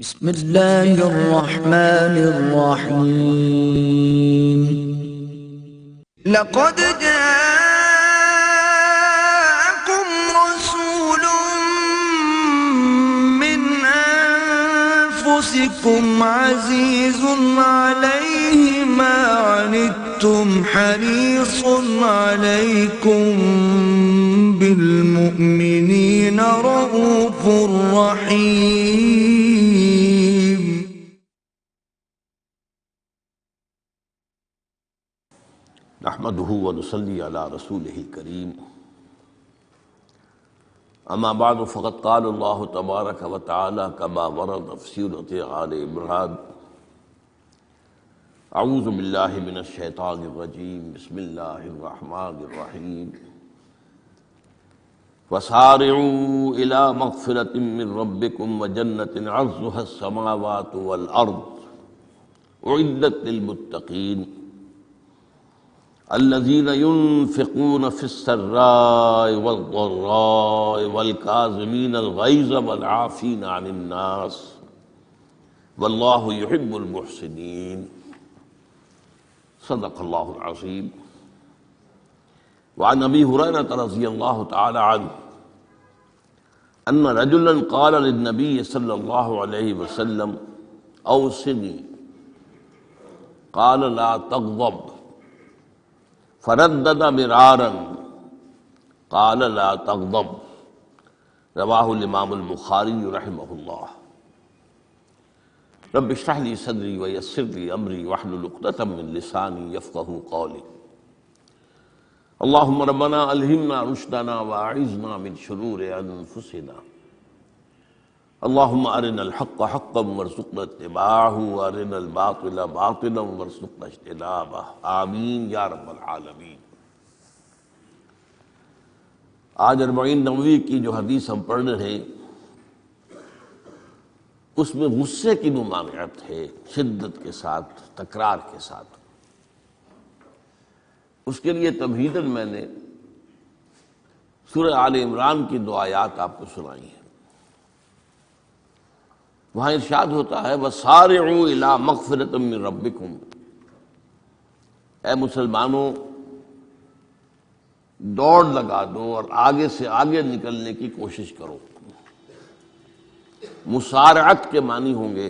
بسم الله الرحمن الرحيم. لقد جاءكم رسول من أنفسكم عزيز عليه ما عنتم حريص عليكم بالمؤمنين رؤوف رحيم. نحمده ونصلي على رسوله الكريم. اما بعد فقد قال الله تبارك وتعالى كما ورد في سورة آل عمران: اعوذ بالله من الشیطان الرجیم بسم اللہ الرحمن الرحیم وسارعوا الى مغفرة من ربكم وجنة عرضها السماوات والارض اعدت للمتقین الذين ينفقون في السراء والضراء والكاظمين الغيظ والعافين عن الناس والله يحب المحسنين. صدق الله العظيم. وعن ابي هريرة رضي الله تعالى عنه ان رجلا قال للنبي صلى الله عليه وسلم: اوصني. قال: لا تغضب. فردد مرارا قال: لا تغضب. رواہ الامام البخاری رحمہ اللہ. رب اشرح لي صدری ویسر لي امری واحلل عقدۃ من لسانی یفقہوا قولی. اللہم ربنا الہمنا رشدنا واعذنا من شرور انفسنا. اللہم ارنا الحق حقا وارزقنا اتباعہ وارنا الباطل باطلا وارزقنا اجتنابہ. آمین یا رب العالمین. آج اربعین نووی کی جو حدیث ہم پڑھ رہے ہیں اس میں غصے کی ممانعت ہے، شدت کے ساتھ، تکرار کے ساتھ. اس کے لیے تمہیداً میں نے سورہ آل عمران کی دو آیات آپ کو سنائی ہیں. وہاں ارشاد ہوتا ہے: وَسَارِعُوا إِلَىٰ مَغْفِرَةٍ مِّن رَبِّكُمْ. اے مسلمانوں، دوڑ لگا دو اور آگے سے آگے نکلنے کی کوشش کرو. مسارعت کے معنی ہوں گے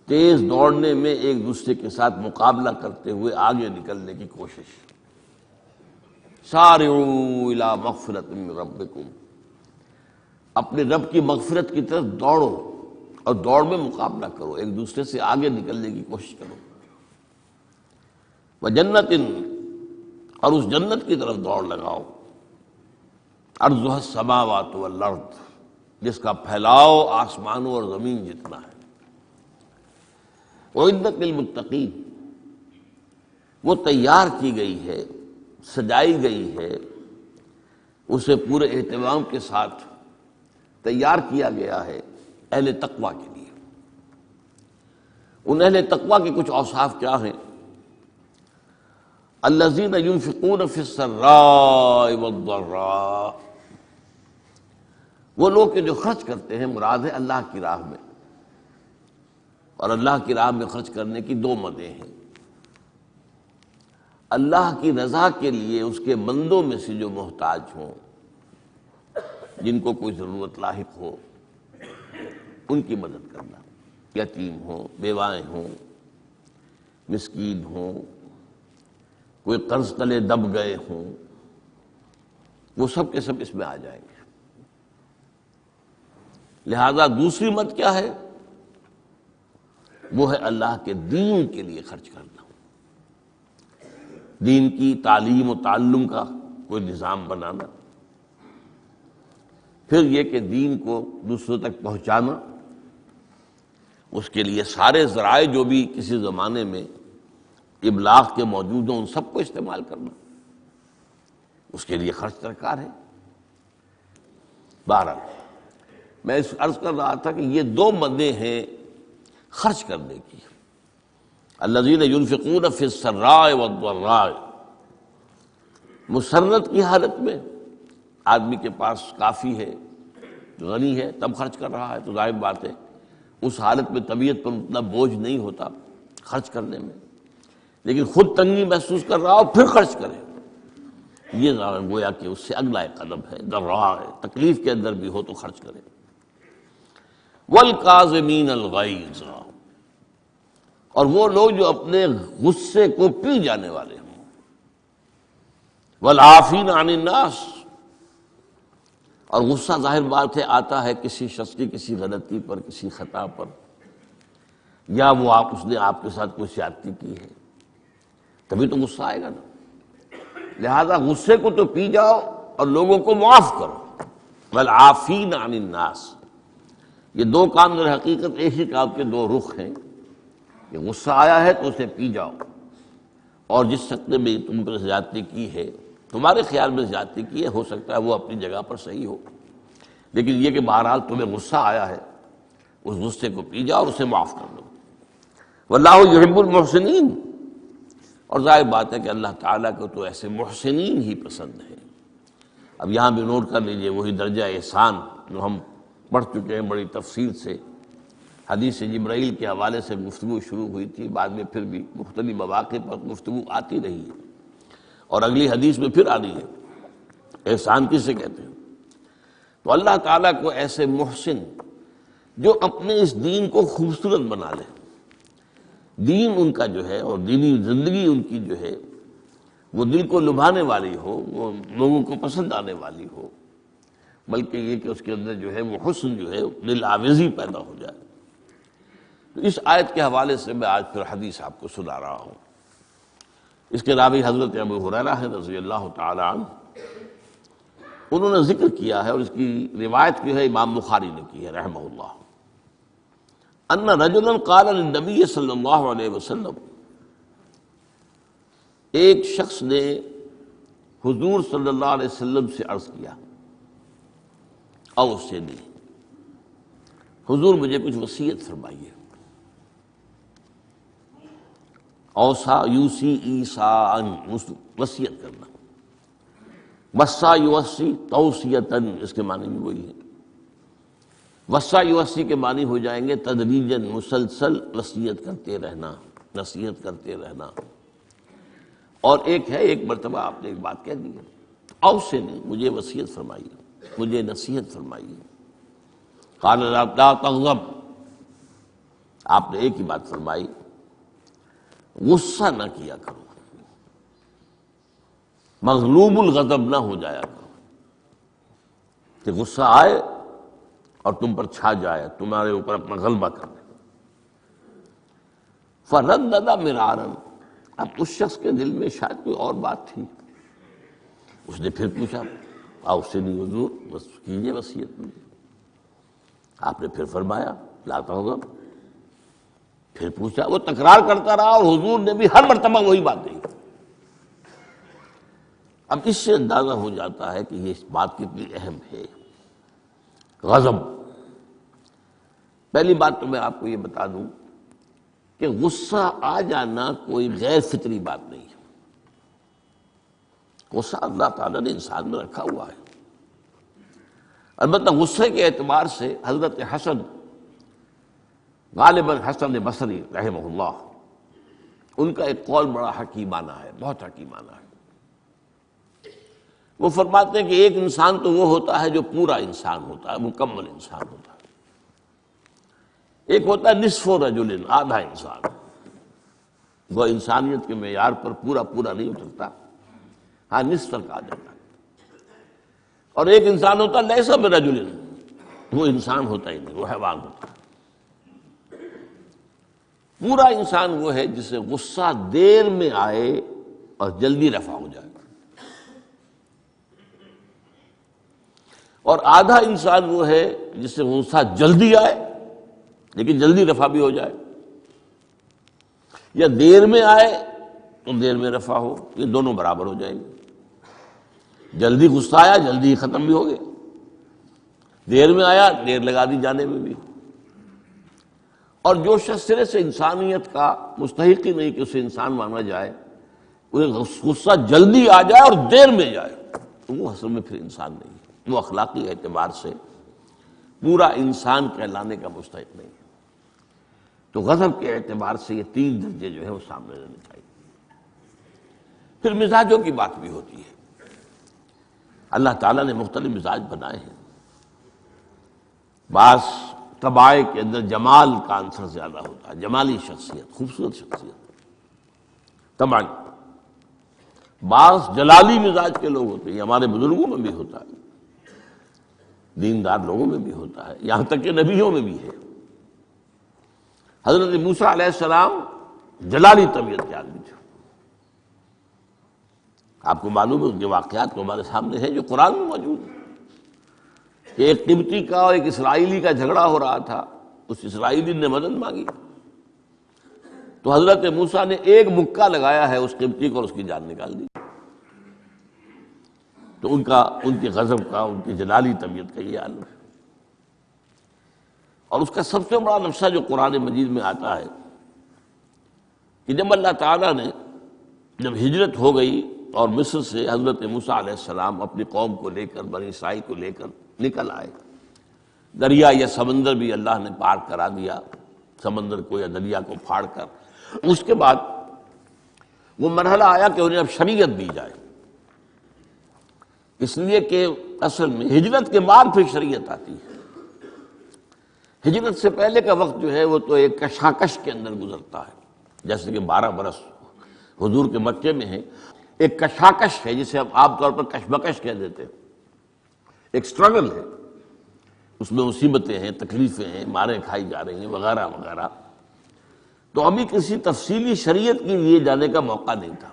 تیز دوڑنے میں ایک دوسرے کے ساتھ مقابلہ کرتے ہوئے آگے نکلنے کی کوشش. سارعوا الی مغفرۃ من ربکم، اپنے رب کی مغفرت کی طرف دوڑو اور دوڑ میں مقابلہ کرو، ایک دوسرے سے آگے نکلنے کی کوشش کرو. وجنۃ، اور اس جنت کی طرف دوڑ لگاؤ. عرضها السماوات والارض، جس کا پھیلاؤ آسمانوں اور زمین جتنا ہے. اعدت للمتقین، وہ تیار کی گئی ہے، سجائی گئی ہے، اسے پورے اہتمام کے ساتھ تیار کیا گیا ہے اہل تقویٰ کے لیے. ان اہل تقویٰ کے کچھ اوصاف کیا ہیں؟ الذین ينفقون فی السراء والضراء، وہ لوگ کہ جو خرچ کرتے ہیں، مراد ہے اللہ کی راہ میں. اور اللہ کی راہ میں خرچ کرنے کی دو مدیں ہیں. اللہ کی رضا کے لیے اس کے بندوں میں سے جو محتاج ہوں، جن کو کوئی ضرورت لاحق ہو، ان کی مدد کرنا. یتیم ہوں، بیوائیں ہوں، مسکین ہوں، کوئی قرض تلے دب گئے ہوں، وہ سب کے سب اس میں آ جائیں گے. لہذا دوسری مد کیا ہے؟ وہ ہے اللہ کے دین کے لیے خرچ کرنا. دین کی تعلیم و تعلم کا کوئی نظام بنانا، پھر یہ کہ دین کو دوسروں تک پہنچانا. اس کے لیے سارے ذرائع جو بھی کسی زمانے میں ابلاغ کے موجود ہوں، ان سب کو استعمال کرنا. اس کے لیے خرچ درکار ہے. بہرحال میں اس عرض کر رہا تھا کہ یہ دو مدیں ہیں خرچ کرنے کی. الذین ينفقون فی السراء والضراء، مسرت کی حالت میں آدمی کے پاس کافی ہے، غنی ہے، تب خرچ کر رہا ہے تو ظاہر بات ہے اس حالت میں طبیعت پر اتنا بوجھ نہیں ہوتا خرچ کرنے میں، لیکن خود تنگی محسوس کر رہا ہو پھر خرچ کرے، یہ گویا کہ اس سے اگلا ایک قدم ہے، ضرع ہے، تکلیف کے اندر بھی ہو تو خرچ کرے۔ والکاظمین الغیظ، اور وہ لوگ جو اپنے غصے کو پی جانے والے ہوں، والعافین عن الناس، اور غصہ ظاہر بات ہے آتا ہے کسی شخص کی کسی غلطی پر، کسی خطا پر، یا وہ اس نے آپ کے ساتھ کوئی زیادتی کی ہے، تبھی تو غصہ آئے گا نا۔ لہذا غصے کو تو پی جاؤ اور لوگوں کو معاف کرو۔ والعافین عن الناس، یہ دو کام در حقیقت ایک ہی کام کے دو رخ ہیں، کہ غصہ آیا ہے تو اسے پی جاؤ، اور جس شخص نے بھی تم پر زیادتی کی ہے، تمہارے خیال میں زیادتی کی ہے، ہو سکتا ہے وہ اپنی جگہ پر صحیح ہو، لیکن یہ کہ بہرحال تمہیں غصہ آیا ہے، اس غصے کو پی جاؤ اور اسے معاف کر دو۔ واللہ یحب المحسنین، اور ظاہر بات ہے کہ اللہ تعالیٰ کو تو ایسے محسنین ہی پسند ہے۔ اب یہاں بھی نوٹ کر لیجئے وہی درجہ احسان جو ہم پڑھ چکے ہیں بڑی تفصیل سے، حدیث جبرائیل کے حوالے سے گفتگو شروع ہوئی تھی، بعد میں پھر بھی مختلف مواقع پر گفتگو آتی رہی ہے، اور اگلی حدیث میں پھر آ رہی ہے احسان کسے کہتے ہیں۔ تو اللہ تعالیٰ کو ایسے محسن جو اپنے اس دین کو خوبصورت بنا لے، دین ان کا جو ہے اور دینی زندگی ان کی جو ہے وہ دل کو لبھانے والی ہو، وہ لوگوں کو پسند آنے والی ہو، بلکہ یہ کہ اس کے اندر جو ہے وہ حسن جو ہے دل آویزی پیدا ہو جائے۔ تو اس آیت کے حوالے سے میں آج پھر حدیث آپ کو سنا رہا ہوں۔ اس کے راوی حضرت ابو ہریرہ ہے رضی اللہ تعالی عنہ، انہوں نے ذکر کیا ہے، اور اس کی روایت جو ہے امام بخاری نے کی ہے رحمہ اللہ، ان رجلا قال للنبی صلی اللہ علیہ وسلم، ایک شخص نے حضور صلی اللہ علیہ وسلم سے عرض کیا، اوصنی، حضور مجھے کچھ وصیت فرمائیے۔ اوصا یوسی ایصاءً، وصیت کرنا، وصا یوصی توصیتاً، اس کے معنی بھی وہی ہے۔ وصا یوصی کے معنی ہو جائیں گے تدریجاً، مسلسل وصیت کرتے رہنا، نصیحت کرتے رہنا۔ اور ایک ہے ایک مرتبہ آپ نے ایک بات کہہ دی ہے، اوصنی، مجھے وصیت فرمائیے، مجھے نصیحت فرمائیے۔ قال لا تغضب، آپ نے ایک ہی بات فرمائی، غصہ نہ کیا کرو، مغلوب الغضب نہ ہو جایا کرو، کہ غصہ آئے اور تم پر چھا جائے، تمہارے اوپر اپنا غلبہ کر دے۔ فردد مرارا، اب اس شخص کے دل میں شاید کوئی اور بات تھی، اس نے پھر پوچھا، اوصنی حضور، بس کیجیے وصیت مجھے۔ آپ نے پھر فرمایا لا تغضب، پھر پوچھا، وہ تکرار کرتا رہا، اور حضور نے بھی ہر مرتبہ وہی بات کہی۔ اب اس سے اندازہ ہو جاتا ہے کہ یہ بات کتنی اہم ہے، غضب۔ پہلی بات تو میں آپ کو یہ بتا دوں کہ غصہ آ جانا کوئی غیر فطری بات نہیں ہے، غصہ اللہ تعالیٰ نے انسان میں رکھا ہوا ہے۔ البتہ غصے کے اعتبار سے حضرت حسن، غالباً حسن بصری رحمہ اللہ، ان کا ایک قول بڑا حکیمانہ ہے، بہت حکیمانہ ہے۔ وہ فرماتے ہیں کہ ایک انسان تو وہ ہوتا ہے جو پورا انسان ہوتا ہے، مکمل انسان ہوتا ہے، ایک ہوتا ہے نصف رجل، آدھا انسان، وہ انسانیت کے معیار پر پورا نہیں اترتا، ہاں نصف تک آ جاتا ہے۔ اور ایک انسان ہوتا ہے لیس برجل، وہ انسان ہوتا ہی نہیں، وہ حیوان ہوتا ہے۔ پورا انسان وہ ہے جسے غصہ دیر میں آئے اور جلدی رفع ہو جائے، اور آدھا انسان وہ ہے جس سے غصہ جلدی آئے لیکن جلدی رفع بھی ہو جائے، یا دیر میں آئے تو دیر میں رفع ہو، یہ دونوں برابر ہو جائیں گے۔ جلدی غصہ آیا جلدی ہی ختم بھی ہو گیا، دیر میں آیا دیر لگا دی جانے میں بھی۔ اور جو شخص سرے سے انسانیت کا مستحق ہی نہیں کہ اسے انسان مانا جائے، انہیں غصہ جلدی آ جائے اور دیر میں جائے، تو وہ اصل میں پھر انسان نہیں ہے، وہ اخلاقی اعتبار سے پورا انسان کہلانے کا مستحق نہیں ہے۔ تو غضب کے اعتبار سے یہ 3 درجے جو ہے وہ سامنے رہنے چاہیے۔ پھر مزاجوں کی بات بھی ہوتی ہے۔ اللہ تعالیٰ نے مختلف مزاج بنائے ہیں۔ بعض طبائع کے اندر جمال کا عنصر زیادہ ہوتا ہے، جمالی شخصیت، خوبصورت شخصیت طبعا۔ بعض جلالی مزاج کے لوگ ہوتے ہیں، ہمارے بزرگوں میں بھی ہوتا ہے، دیندار لوگوں میں بھی ہوتا ہے، یہاں تک کہ نبیوں میں بھی ہے۔ حضرت موسیٰ علیہ السلام جلالی طبیعت کے آدمی تھے۔ آپ کو معلوم ہے ان کے واقعات کو ہمارے سامنے ہیں جو قرآن میں موجود ہیں کہ ایک قبطی کا اور ایک اسرائیلی کا جھگڑا ہو رہا تھا، اس اسرائیلی نے مدد مانگی تو حضرت موسیٰ نے ایک مکہ لگایا ہے اس قبطی کو اور اس کی جان نکال دی۔ تو ان کے غضب کا، ان کی جلالی طبیعت کا یہ عالم ہے۔ اور اس کا سب سے بڑا نقشہ جو قرآن مجید میں آتا ہے کہ جب اللہ تعالیٰ نے جب ہجرت ہو گئی اور مصر سے حضرت موسیٰ علیہ السلام اپنی قوم کو لے کر، بنی اسرائیل کو لے کر نکل آئے، دریا یا سمندر بھی اللہ نے پار کرا دیا، سمندر کو یا دریا کو پھاڑ کر، اس کے بعد وہ مرحلہ آیا کہ انہیں اب شریعت دی جائے، اس لیے کہ اصل میں ہجرت کے بعد پھر شریعت آتی ہے۔ ہجرت سے پہلے کا وقت جو ہے وہ تو ایک کشاکش کے اندر گزرتا ہے، جیسے کہ 12 برس حضور کے مکے میں ہے، ایک کشاکش ہے جسے ہم عام طور پر کشمکش کہہ دیتے ہیں، ایک سٹرگل ہے، اس میں مصیبتیں ہیں، تکلیفیں ہیں، ماریں کھائی جا رہی ہیں وغیرہ وغیرہ۔ تو ابھی کسی تفصیلی شریعت کے لیے جانے کا موقع نہیں تھا۔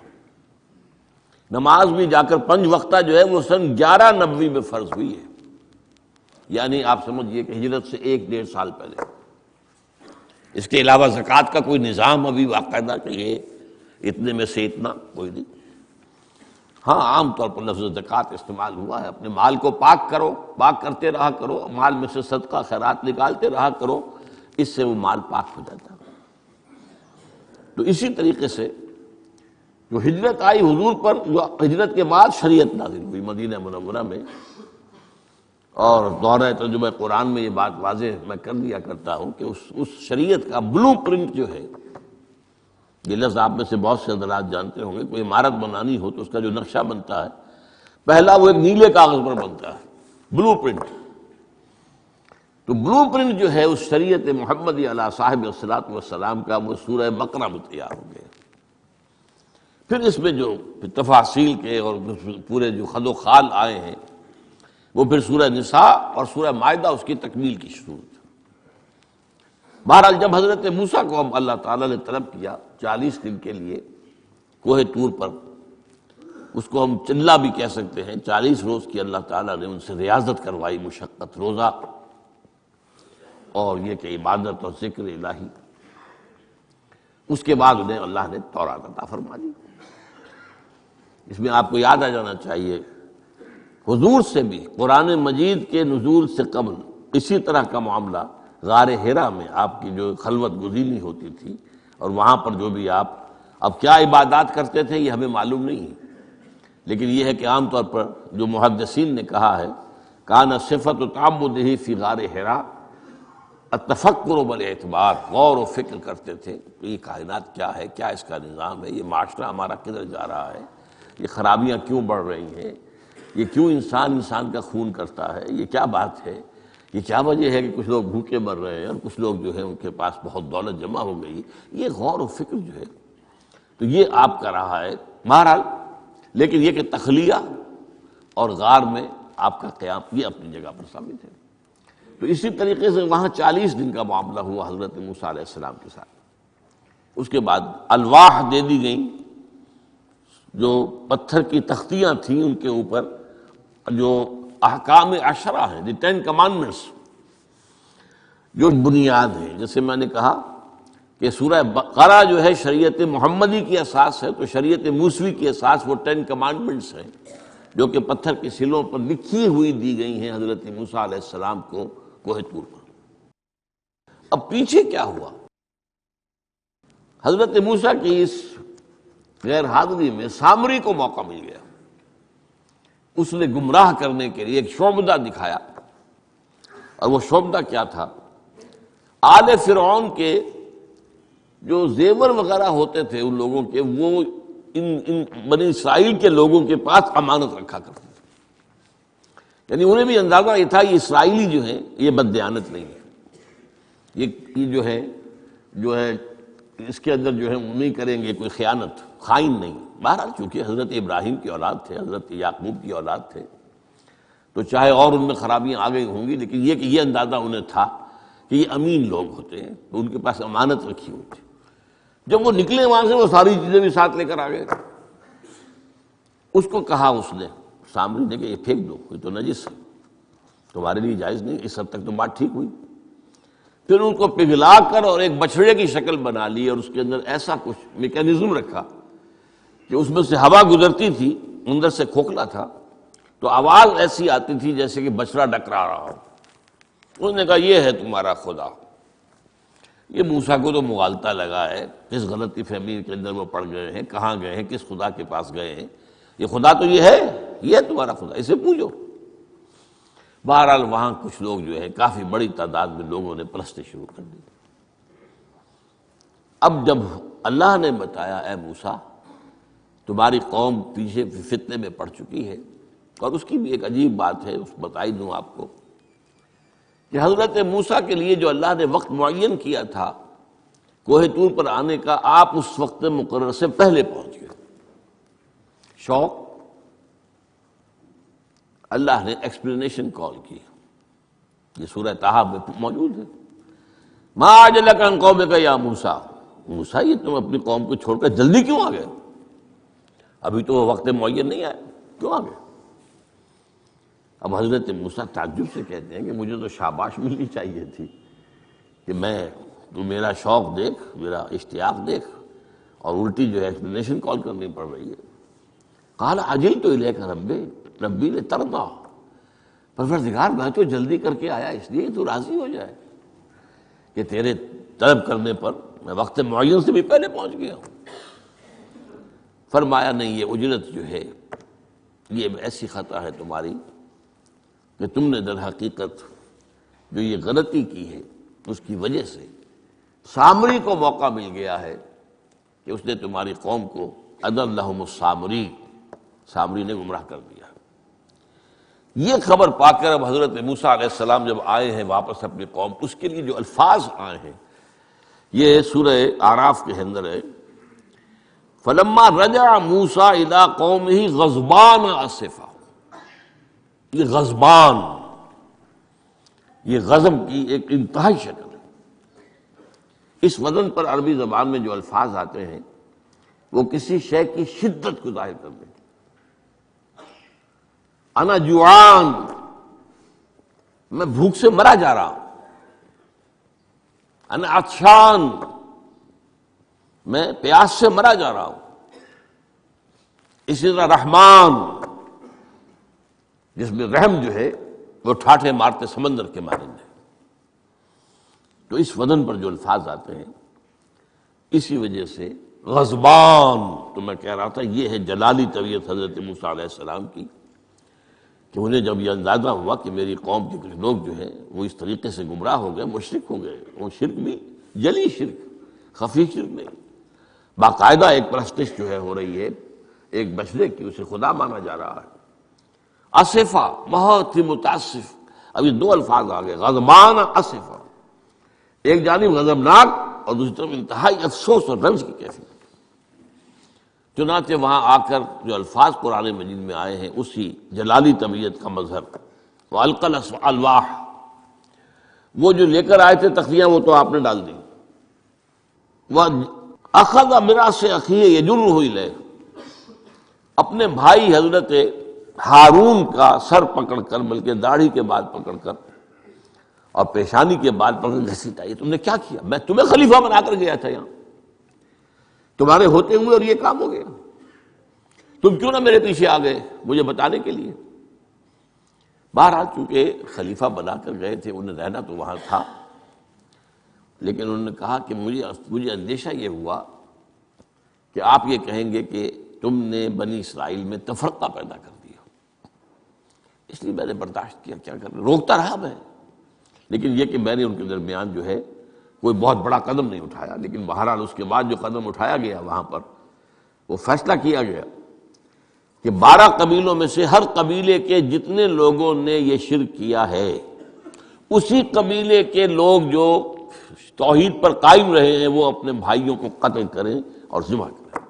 نماز بھی جا کر 5 وقتہ جو ہے وہ سن 1190 میں فرض ہوئی ہے، یعنی آپ سمجھئے کہ ہجرت سے 1-1.5 سال پہلے۔ اس کے علاوہ زکوٰۃ کا کوئی نظام ابھی باقاعدہ کہ یہ اتنے میں سے اتنا کوئی نہیں۔ ہاں عام طور پر لفظ زکوٰۃ استعمال ہوا ہے، اپنے مال کو پاک کرو، پاک کرتے رہا کرو، مال میں سے صدقہ خیرات نکالتے رہا کرو، اس سے وہ مال پاک ہو جاتا ہے۔ تو اسی طریقے سے جو ہجرت آئی حضور پر، جو ہجرت کے بعد شریعت نازل ہوئی مدینہ منورہ میں، اور دورہ ترجمہ قرآن میں یہ بات واضح میں کر دیا کرتا ہوں کہ اس شریعت کا بلو پرنٹ جو ہے، یہ لفظ آپ میں سے بہت سے حضرات جانتے ہوں گے، کوئی عمارت بنانی ہو تو اس کا جو نقشہ بنتا ہے پہلا وہ ایک نیلے کاغذ پر بنتا ہے، بلو پرنٹ۔ تو بلو پرنٹ جو ہے اس شریعت محمدی علی صاحب الصلاۃ والسلام کا، وہ سورہ بقرہ میں تیار ہو گیا۔ پھر اس میں جو تفاصیل کے اور پورے جو خد و خال آئے ہیں وہ پھر سورہ نساء اور سورہ مائدہ اس کی تکمیل کی صورت۔ بہرحال جب حضرت موسیٰ کو ہم اللہ تعالیٰ نے طلب کیا 40 دن کے لیے کوہ طور پر، اس کو ہم چلہ بھی کہہ سکتے ہیں، 40 روز کی اللہ تعالیٰ نے ان سے ریاضت کروائی، مشقت، روزہ اور یہ کہ عبادت اور ذکر الہی۔ اس کے بعد انہیں اللہ نے تورات عطا فرما دی۔ اس میں آپ کو یاد آ جانا چاہیے حضور سے بھی قرآن مجید کے نزول سے قبل اسی طرح کا معاملہ غار حرا میں آپ کی جو خلوت گزینی ہوتی تھی، اور وہاں پر جو بھی آپ اب کیا عبادات کرتے تھے یہ ہمیں معلوم نہیں ہے، لیکن یہ ہے کہ عام طور پر جو محدثین نے کہا ہے کان صفت تعبدہ فی غار حرا التفکر والاعتبار، غور و فکر کرتے تھے کہ یہ کائنات کیا ہے، کیا اس کا نظام ہے، یہ معاشرہ ہمارا کدھر جا رہا ہے، یہ خرابیاں کیوں بڑھ رہی ہیں، یہ کیوں انسان کا خون کرتا ہے، یہ کیا بات ہے، یہ کیا وجہ ہے کہ کچھ لوگ بھوکے مر رہے ہیں اور کچھ لوگ جو ہے ان کے پاس بہت دولت جمع ہو گئی۔ یہ غور و فکر جو ہے تو یہ آپ کا رہا ہے بہرحال، لیکن یہ کہ تخلیہ اور غار میں آپ کا قیام یہ اپنی جگہ پر ثابت ہے۔ تو اسی طریقے سے وہاں 40 دن کا معاملہ ہوا حضرت موسیٰ علیہ السلام کے ساتھ۔ اس کے بعد الواح دے دی گئیں، جو پتھر کی تختیاں تھیں ان کے اوپر جو احکام 10 ہیں، دی 10 کمانڈمنٹس، جو بنیاد ہیں۔ جیسے میں نے کہا کہ سورہ بقرہ جو ہے شریعت محمدی کی اساس ہے، تو شریعت موسوی کی اساس وہ 10 کمانڈمنٹس ہیں جو کہ پتھر کی سلوں پر لکھی ہوئی دی گئی ہیں حضرت موسیٰ علیہ السلام کو کوہ طور پر۔ اب پیچھے کیا ہوا؟ حضرت موسیٰ کی اس غیر حاضری میں سامری کو موقع مل گیا، اس نے گمراہ کرنے کے لیے ایک شعبدہ دکھایا، اور وہ شعبدہ کیا تھا؟ آل فرعون کے جو زیور وغیرہ ہوتے تھے ان لوگوں کے، وہ ان بنی اسرائیل کے لوگوں کے پاس امانت رکھا کرتے تھے. یعنی انہیں بھی اندازہ یہ تھا یہ اسرائیلی جو ہیں یہ بددیانت نہیں ہے، یہ جو ہے اس کے اندر جو ہے وہ نہیں کریں گے کوئی خیانت، خائن نہیں. بہرحال چونکہ حضرت ابراہیم کی اولاد تھے، حضرت یعقوب کی اولاد تھے، تو چاہے اور ان میں خرابیاں آ گئی ہوں گی، لیکن یہ اندازہ انہیں تھا کہ یہ امین لوگ ہوتے ہیں، تو ان کے پاس امانت رکھی ہوتی. جب وہ نکلے وہاں سے وہ ساری چیزیں بھی ساتھ لے کر آ گئے. اس کو کہا اس نے سامری نے کہ یہ پھینک دو، یہ تو نجس ہے، تمہارے لیے جائز نہیں. اس حد تک تو بات ٹھیک ہوئی. پھر ان کو پگھلا کر اور ایک بچڑے کی شکل بنا لی اور اس کے اندر ایسا کچھ میکینزم رکھا کہ اس میں سے ہوا گزرتی تھی، اندر سے کھوکھلا تھا، تو آواز ایسی آتی تھی جیسے کہ بچڑا ڈکرا رہا ہو. انہوں نے کہا یہ ہے تمہارا خدا. یہ موسیٰ کو تو مغالطہ لگا ہے، کس غلطی فہمی کے اندر وہ پڑ گئے ہیں، کہاں گئے ہیں، کس خدا کے پاس گئے ہیں. یہ خدا تو یہ ہے تمہارا خدا، اسے پوجو. بہرحال وہاں کچھ لوگ جو ہے کافی بڑی تعداد میں لوگوں نے پرستی شروع کر دی. اب جب اللہ نے بتایا اے موسیٰ تمہاری قوم پیچھے فتنے میں پڑ چکی ہے، اور اس کی بھی ایک عجیب بات ہے، اس بتائی دوں آپ کو کہ حضرت موسیٰ کے لیے جو اللہ نے وقت معین کیا تھا کوہ طور پر آنے کا، آپ اس وقت مقرر سے پہلے پہنچ گئے. شوق اللہ نے ایکسپلینیشن کال کی، یہ سورہ طٰہٰ میں موجود ہے. ما اعجلک عن قومک یا موسیٰ، موسیٰ یہ تم اپنی قوم کو چھوڑ کر جلدی کیوں آ گئے؟ ابھی تو وہ وقت معین نہیں آیا، کیوں آ گئے؟ اب حضرت موسیٰ تعجب سے کہتے ہیں کہ مجھے تو شاباش ملنی چاہیے تھی کہ تو میرا شوق دیکھ، میرا اشتیاق دیکھ، اور الٹی جو ہے ایکسپلینیشن کال کرنی پڑ رہی ہے. قال عجلت الیک ربی لترضیٰ، پروردگار میں تو جلدی کر کے آیا اس لیے تو راضی ہو جائے کہ تیرے طلب کرنے پر میں وقت معین سے بھی پہلے پہنچ گیا ہوں. فرمایا نہیں، یہ اجرت جو ہے یہ ایسی خطا ہے تمہاری کہ تم نے در حقیقت جو یہ غلطی کی ہے اس کی وجہ سے سامری کو موقع مل گیا ہے کہ اس نے تمہاری قوم کو اضلھم السامری، سامری نے گمراہ کر دیا. یہ خبر پا کر اب حضرت موسیٰ علیہ السلام جب آئے ہیں واپس اپنی قوم، اس کے لیے جو الفاظ آئے ہیں یہ سورہ اعراف کے اندر ہے. فلما رجع موسیٰ الی قومہ غضبان اسفا. یہ غضبان، یہ غضب کی ایک انتہائی شکل ہے. اس وزن پر عربی زبان میں جو الفاظ آتے ہیں وہ کسی شے کی شدت کو ظاہر کرتے ہیں. انا جوعان، میں بھوک سے مرا جا رہا ہوں. انا عطشان، میں پیاس سے مرا جا رہا ہوں. اسی طرح رحمان، جس میں رحم جو ہے وہ ٹھاٹھے مارتے سمندر کے مانند ہے. تو اس وزن پر جو الفاظ آتے ہیں اسی وجہ سے غضبان، تو میں کہہ رہا تھا یہ ہے جلالی طبیعت حضرت موسیٰ علیہ السلام کی کہ انہیں جب یہ اندازہ ہوا کہ میری قوم کے کچھ لوگ جو ہیں وہ اس طریقے سے گمراہ ہو گئے، مشرک ہو گئے. وہ شرک بھی جلی شرک، خفی شرک نہیں، باقاعدہ ایک پرستش جو ہے ہو رہی ہے ایک بچڑے کی، اسے خدا مانا جا رہا ہے. اسفا، بہت ہی متاسف. اب یہ دو الفاظ آ گئے، غضبان اسفا، ایک جانب غضبناک اور دوسری طرف انتہائی افسوس اور رنج کی کیفیت. چنانچہ وہاں آ کر جو الفاظ قرآن مجید میں آئے ہیں اسی جلالی طبیعت کا مظہر. وَأَلْقَى الْأَلْوَاحَ، وہ جو لے کر آئے تھے تختیاں وہ تو آپ نے ڈال دی. وَأَخَذَ مِرَاثَ أَخِيهِ يَجُرُّهُ إِلَيْهِ، اپنے بھائی حضرت ہارون کا سر پکڑ کر، بلکہ داڑھی کے بال پکڑ کر اور پیشانی کے بال پکڑ کر گھسیٹا. یہ تم نے کیا کیا؟ میں تمہیں خلیفہ بنا کر گیا تھا یہاں تمہارے ہوتے ہوئے، اور یہ کام ہو گیا. تم کیوں نہ میرے پیچھے آ گئے مجھے بتانے کے لیے؟ بہرحال چونکہ خلیفہ بنا کر گئے تھے، انہیں رہنا تو وہاں تھا، لیکن انہوں نے کہا کہ مجھے اندیشہ یہ ہوا کہ آپ یہ کہیں گے کہ تم نے بنی اسرائیل میں تفرقہ پیدا کر دیا، اس لیے میں نے برداشت کیا. کیا کر روکتا رہا میں، لیکن یہ کہ میں نے ان کے درمیان جو ہے کوئی بہت بڑا قدم نہیں اٹھایا، لیکن بہرحال اس کے بعد جو قدم اٹھایا گیا وہاں پر وہ فیصلہ کیا گیا کہ 12 قبیلوں میں سے ہر قبیلے کے جتنے لوگوں نے یہ شرک کیا ہے اسی قبیلے کے لوگ جو توحید پر قائم رہے ہیں وہ اپنے بھائیوں کو قتل کریں اور ذبح کریں۔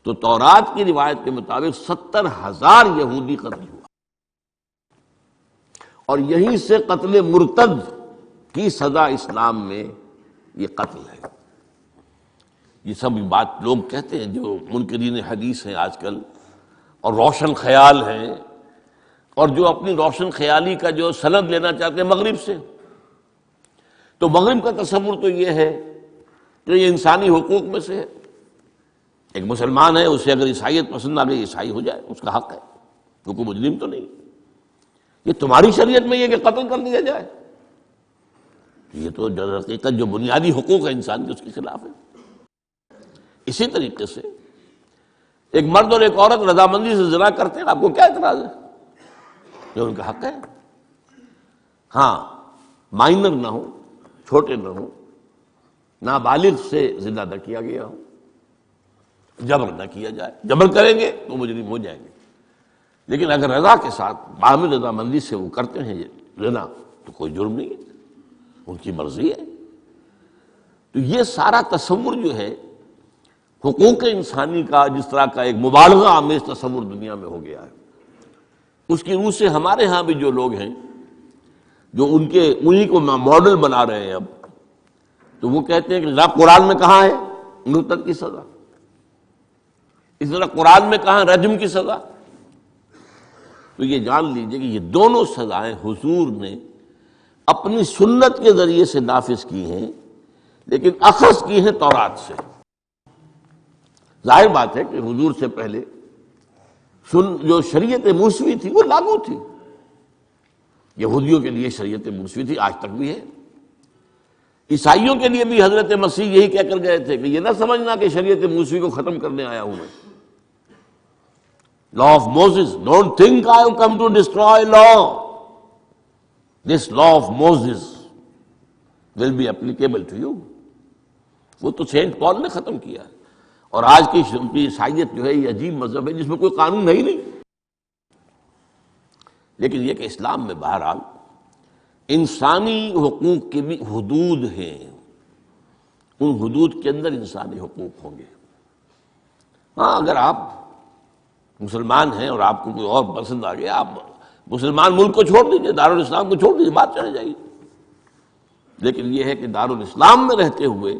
تو تورات کی روایت کے مطابق 70,000 یہودی قتل ہوا، اور یہیں سے قتل مرتد کی سزا اسلام میں یہ قتل ہے۔ یہ سب بات لوگ کہتے ہیں جو منکرین حدیث ہیں آج کل اور روشن خیال ہیں، اور جو اپنی روشن خیالی کا جو سند لینا چاہتے ہیں مغرب سے، تو مغرب کا تصور تو یہ ہے کہ یہ انسانی حقوق میں سے ہے۔ ایک مسلمان ہے، اسے اگر عیسائیت پسند آ گئی عیسائی ہو جائے، اس کا حق ہے، کیونکہ مجرم تو نہیں۔ یہ تمہاری شریعت میں یہ کہ قتل کر دیا جائے، یہ تو در حقیقت جو بنیادی حقوق ہے انسان کے اس کے خلاف ہے۔ اسی طریقے سے ایک مرد اور ایک عورت رضامندی سے زنا کرتے ہیں، آپ کو کیا اعتراض ہے؟ یہ ان کا حق ہے۔ ہاں، مائنر نہ ہو، چھوٹے نہ ہو، نابالغ سے زنا نہ کیا گیا ہو، جبر نہ کیا جائے۔ جبر کریں گے تو مجرم ہو جائیں گے، لیکن اگر رضا کے ساتھ باہمی رضامندی سے وہ کرتے ہیں زنا تو کوئی جرم نہیں ہے، ان کی مرضی ہے۔ تو یہ سارا تصور جو ہے حقوق انسانی کا، جس طرح کا ایک مبالغہ آمیز تصور دنیا میں ہو گیا ہے، اس کی روح سے ہمارے ہاں بھی جو لوگ ہیں جو انہی کو ماڈل بنا رہے ہیں اب، تو وہ کہتے ہیں کہ جناب قرآن میں کہاں ہے مرتد کی سزا، اس طرح قرآن میں کہاں رجم کی سزا؟ تو یہ جان لیجئے کہ یہ دونوں سزائیں حضور نے اپنی سنت کے ذریعے سے نافذ کی ہیں، لیکن اخذ کی ہیں تورات سے۔ ظاہر بات ہے کہ حضور سے پہلے جو شریعت موسوی تھی وہ لاگو تھی، یہودیوں کے لیے شریعت موسوی تھی، آج تک بھی ہے۔ عیسائیوں کے لیے بھی حضرت مسیح یہی کہہ کر گئے تھے کہ یہ نہ سمجھنا کہ شریعت موسوی کو ختم کرنے آیا ہوں میں۔ Law of Moses, don't think I have come to destroy law. This law of Moses will be applicable to you. وہ تو سینٹ پال نے ختم کیا ہے، اور آج کی عیسائیت جو ہے یہ عجیب مذہب ہے جس میں کوئی قانون ہے ہی نہیں۔ لیکن یہ کہ اسلام میں بہرحال انسانی حقوق کی بھی حدود ہیں، ان حدود کے اندر انسانی حقوق ہوں گے۔ ہاں، اگر آپ مسلمان ہیں اور آپ کو کوئی اور پسند آ گیا، آپ مسلمان ملک کو چھوڑ دیجیے، دارالاسلام کو چھوڑ دیجیے، بات چلے جائے گی۔ لیکن یہ ہے کہ دارالاسلام میں رہتے ہوئے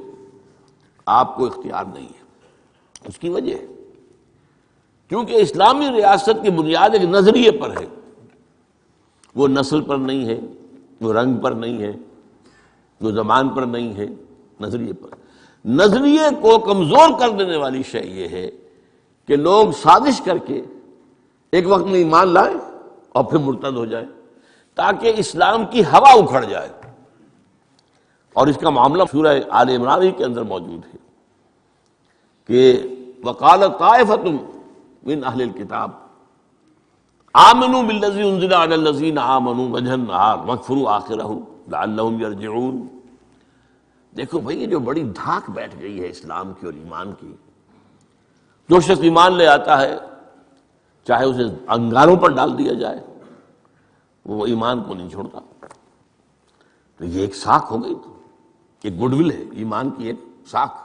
آپ کو اختیار نہیں ہے۔ اس کی وجہ ہے کیونکہ اسلامی ریاست کی بنیاد ایک نظریے پر ہے، وہ نسل پر نہیں ہے، وہ رنگ پر نہیں ہے، وہ زبان پر نہیں ہے، نظریے پر۔ نظریے کو کمزور کر دینے والی شے یہ ہے کہ لوگ سازش کر کے ایک وقت میں ایمان لائیں اور پھر مرتد ہو جائیں تاکہ اسلام کی ہوا اکھڑ جائے۔ اور اس کا معاملہ سورہ آل عمران ہی کے اندر موجود ہے کہ وَقَالَتْ طَائِفَةٌ مِّنْ أَهْلِ الْكِتَابِ آمِنُوا بِالَّذِي أُنزِلَ عَلَى الَّذِينَ آمَنُوا وَجْهَ النَّهَارِ وَاكْفُرُوا آخِرَهُ لَعَلَّهُمْ يَرْجِعُونَ۔ دیکھو بھئی، یہ جو بڑی دھاک بیٹھ گئی ہے اسلام کی اور ایمان کی، جو شخص ایمان لے آتا ہے چاہے اسے انگاروں پر ڈال دیا جائے وہ ایمان کو نہیں چھوڑتا۔ تو یہ ایک ساکھ ہو گئی، تو ایک گڈ ول ہے ایمان کی، ایک ساکھ،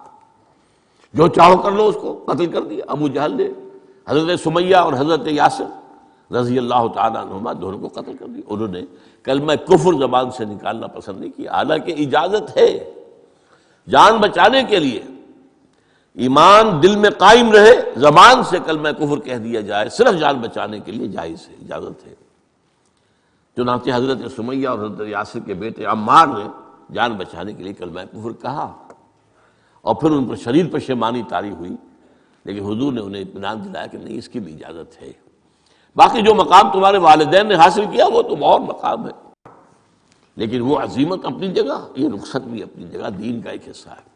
جو چاہو کر لو، اس کو قتل کر دیا۔ ابو جہل نے حضرت سمیہ اور حضرت یاسر رضی اللہ تعالیٰ عنہما دونوں کو قتل کر دیا۔ انہوں نے کلمہ کفر زبان سے نکالنا پسند نہیں کیا، حالانکہ اجازت ہے جان بچانے کے لیے، ایمان دل میں قائم رہے، زبان سے کلمہ کفر کہہ دیا جائے، صرف جان بچانے کے لیے جائز ہے، اجازت ہے۔ چنانچہ حضرت سمیہ اور حضرت یاسر کے بیٹے عمار نے جان بچانے کے لیے کلمہ کفر کہا، اور پھر ان پر شدید پشیمانی طاری ہوئی، لیکن حضور نے انہیں اطمینان دلایا کہ نہیں، اس کی بھی اجازت ہے۔ باقی جو مقام تمہارے والدین نے حاصل کیا وہ تو بہت مقام ہے، لیکن وہ عظیمت اپنی جگہ، یہ رخصت بھی اپنی جگہ، دین کا ایک حصہ ہے۔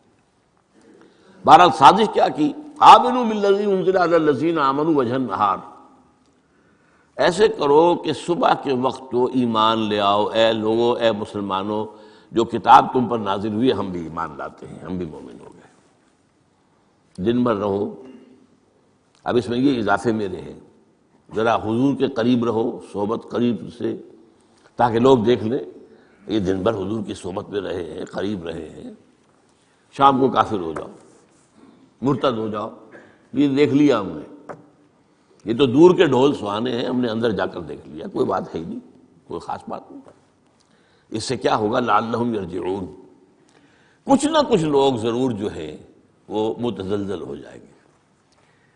بہرحال سازش کیا کی؟ آمنوا بالذی انزل علی الذین آمنوا وجہ النہار، ایسے کرو کہ صبح کے وقت تو ایمان لے آؤ، اے لوگو، اے مسلمانوں، جو کتاب تم پر نازل ہوئی ہم بھی ایمان لاتے ہیں، ہم بھی مومن ہو گئے۔ دن بھر رہو، اب اس میں یہ اضافے میرے ہیں، ذرا حضور کے قریب رہو، صحبت قریب سے، تاکہ لوگ دیکھ لیں یہ دن بھر حضور کی صحبت میں رہے ہیں، قریب رہے ہیں، شام کو کافر ہو جاؤ، مرتد ہو جاؤ، یہ دیکھ لیا ہم نے، یہ تو دور کے ڈھول سہانے ہیں، ہم نے اندر جا کر دیکھ لیا، کوئی بات ہے ہی نہیں، کوئی خاص بات نہیں۔ اس سے کیا ہوگا؟ لعلہم یرجعون، کچھ نہ کچھ لوگ ضرور جو ہیں وہ متزلزل ہو جائیں گے۔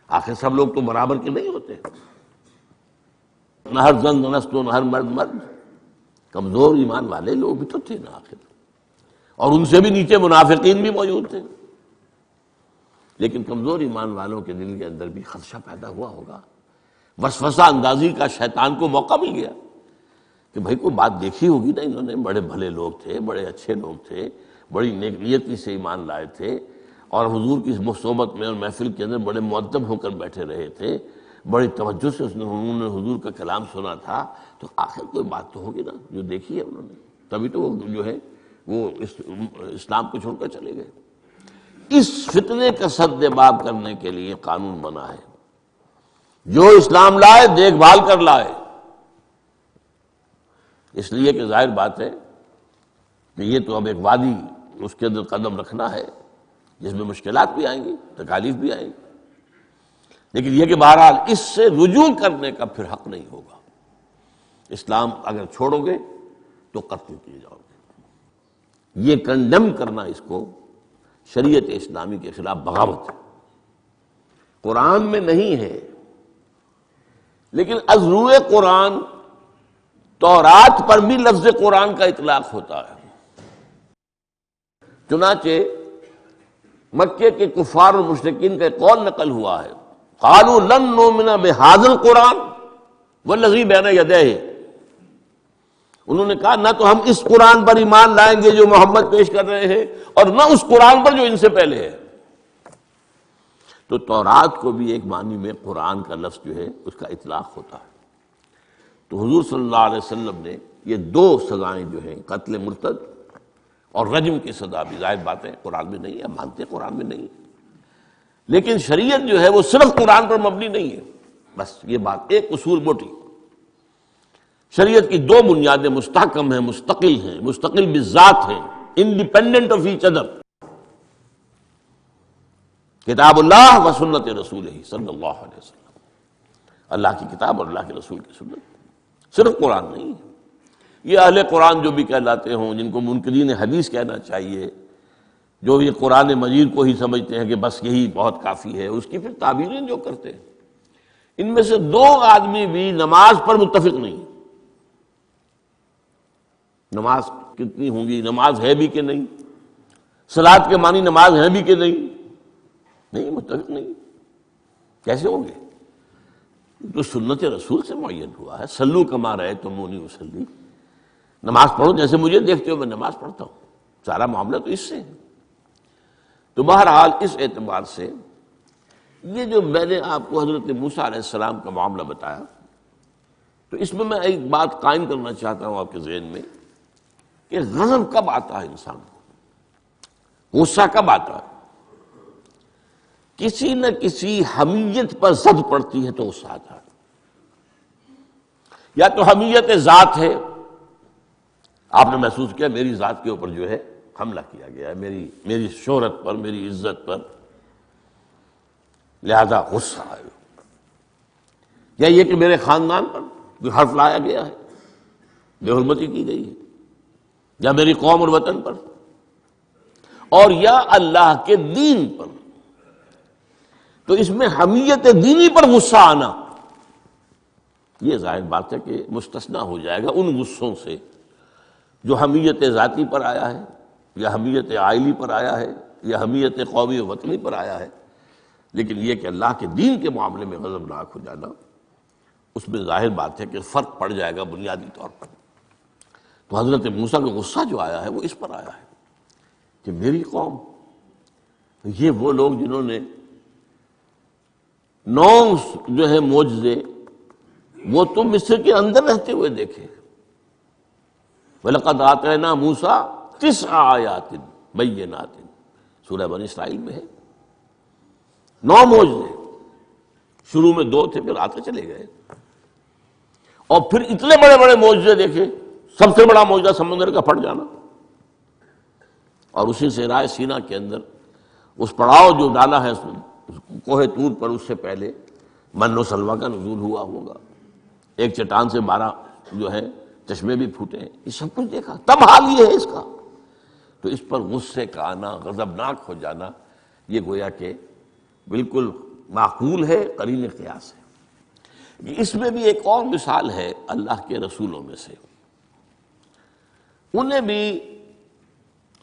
آخر سب لوگ تو برابر کے نہیں ہوتے، نہ ہر زن نست و نہ ہر مرد مرد، کمزور ایمان والے لوگ بھی تو تھے نا آخر، اور ان سے بھی نیچے منافقین بھی موجود تھے، لیکن کمزور ایمان والوں کے دل کے اندر بھی خدشہ پیدا ہوا ہوگا، وسوسہ اندازی کا شیطان کو موقع مل گیا کہ بھائی کوئی بات دیکھی ہوگی نا، انہوں نے بڑے بھلے لوگ تھے، بڑے اچھے لوگ تھے، بڑی نیک نیتی سے ایمان لائے تھے، اور حضور کی صحبت میں اور محفل کے اندر بڑے مؤدب ہو کر بیٹھے رہے تھے، بڑی توجہ سے انہوں نے حضور کا کلام سنا تھا، تو آخر کوئی بات تو ہوگی نا جو دیکھی ہے انہوں نے، تبھی تو وہ جو ہے وہ اسلام کو چھوڑ کر چلے گئے۔ اس فتنے کا سد باب کرنے کے لیے قانون بنا ہے، جو اسلام لائے دیکھ بھال کر لائے، اس لیے کہ ظاہر بات ہے کہ یہ تو اب ایک وادی، اس کے اندر قدم رکھنا ہے جس میں مشکلات بھی آئیں گی، تکالیف بھی آئیں گی، لیکن یہ کہ بہرحال اس سے رجوع کرنے کا پھر حق نہیں ہوگا۔ اسلام اگر چھوڑو گے تو قتل کیے جاؤ گے۔ یہ کنڈم کرنا اس کو شریعت اسلامی کے خلاف بغاوت ہے، قرآن میں نہیں ہے، لیکن از روئے قرآن تورات پر بھی لفظ قرآن کا اطلاق ہوتا ہے۔ چنانچہ مکے کے کفار اور مشرکین کا ایک قول نقل ہوا ہے، قالوا لن نؤمن بهذا القرآن والذی بین یدیہ، انہوں نے کہا نہ تو ہم اس قرآن پر ایمان لائیں گے جو محمد پیش کر رہے ہیں، اور نہ اس قرآن پر جو ان سے پہلے ہے۔ تو تورات کو بھی ایک معنی میں قرآن کا لفظ جو ہے اس کا اطلاق ہوتا ہے۔ تو حضور صلی اللہ علیہ وسلم نے یہ دو سزائیں جو ہیں، قتل مرتد اور رجم کی سزا بھی ظاہر بات ہے قرآن میں نہیں ہے، ہم مانتے ہیں قرآن میں نہیں ہے، لیکن شریعت جو ہے وہ صرف قرآن پر مبنی نہیں ہے۔ بس یہ بات ایک اصول موٹی، شریعت کی دو بنیادیں مستحکم ہیں، مستقل بالذات ہیں، انڈیپینڈنٹ آف ایچ ادر، کتاب اللہ و سنت رسول صلی اللہ علیہ وسلم، اللہ کی کتاب اور اللہ کے رسول کی سنت، صرف قرآن نہیں ہے۔ یہ اہل قرآن جو بھی کہلاتے ہوں، جن کو منکرین حدیث کہنا چاہیے، جو یہ قرآن مجید کو ہی سمجھتے ہیں کہ بس یہی بہت کافی ہے، اس کی پھر تعبیریں جو کرتے ہیں، ان میں سے دو آدمی بھی نماز پر متفق نہیں، نماز کتنی ہوں گی، نماز ہے بھی کہ نہیں، صلاۃ کے معنی نماز ہے بھی کہ نہیں متفق نہیں، کیسے ہوں گے؟ تو سنت رسول سے معین ہوا ہے، صلو کما رأیتمونی اصلی، نماز پڑھو جیسے مجھے دیکھتے ہو میں نماز پڑھتا ہوں، سارا معاملہ تو اس سے ہے۔ تو بہرحال اس اعتبار سے یہ جو میں نے آپ کو حضرت موسیٰ علیہ السلام کا معاملہ بتایا، تو اس میں ایک بات قائم کرنا چاہتا ہوں آپ کے ذہن میں کہ غضب کب آتا ہے انسان کو، غصہ کب آتا ہے؟ کسی نہ کسی حمیت پر زد پڑتی ہے تو غصہ آتا ہے، یا تو حمیت ذات ہے، آپ نے محسوس کیا میری ذات کے اوپر جو ہے حملہ کیا گیا ہے، میری شہرت پر، میری عزت پر، لہذا غصہ ہے، یا یہ کہ میرے خاندان پر کوئی حرف لایا گیا ہے، بے حرمتی کی گئی ہے، یا میری قوم اور وطن پر، اور یا اللہ کے دین پر، تو اس میں حمیت دینی پر غصہ آنا یہ ظاہر بات ہے کہ مستثنا ہو جائے گا ان غصوں سے جو حمیت ذاتی پر آیا ہے، یا حمیت عائلی پر آیا ہے، یا حمیت قومی و وطنی پر آیا ہے، لیکن یہ کہ اللہ کے دین کے معاملے میں غضبناک ہو جانا، اس میں ظاہر بات ہے کہ فرق پڑ جائے گا بنیادی طور پر۔ تو حضرت موسیٰ کا غصہ جو آیا ہے وہ اس پر آیا ہے کہ میری قوم، یہ وہ لوگ جنہوں نے 9 جو ہے معجزے وہ تو مصر کے اندر رہتے ہوئے دیکھے، وَلَقَدْ آتَيْنَا مُوسَىٰ 9 آیات بینات، سورہ بنی اسرائیل میں ہے 9 معجزے، شروع میں 2 تھے پھر آتے چلے گئے، اور پھر اتنے بڑے بڑے معجزے دیکھے، سب سے بڑا معجزہ سمندر کا پھٹ جانا، اور اسی صحرائے سینا کے اندر اس پڑاؤ جو ڈالا ہے کوہ طور پر، اس سے پہلے من و سلویٰ کا نزول ہوا ہوگا، ایک چٹان سے 12 جو ہے چشمے بھی پھوٹے ہیں، یہ سب کچھ دیکھا، تب حال یہ ہے اس کا، تو اس پر غصے کا آنا، غضبناک ہو جانا، یہ گویا کہ بالکل معقول ہے، قرین قیاس ہے۔ اس میں بھی ایک اور مثال ہے اللہ کے رسولوں میں سے، انہیں بھی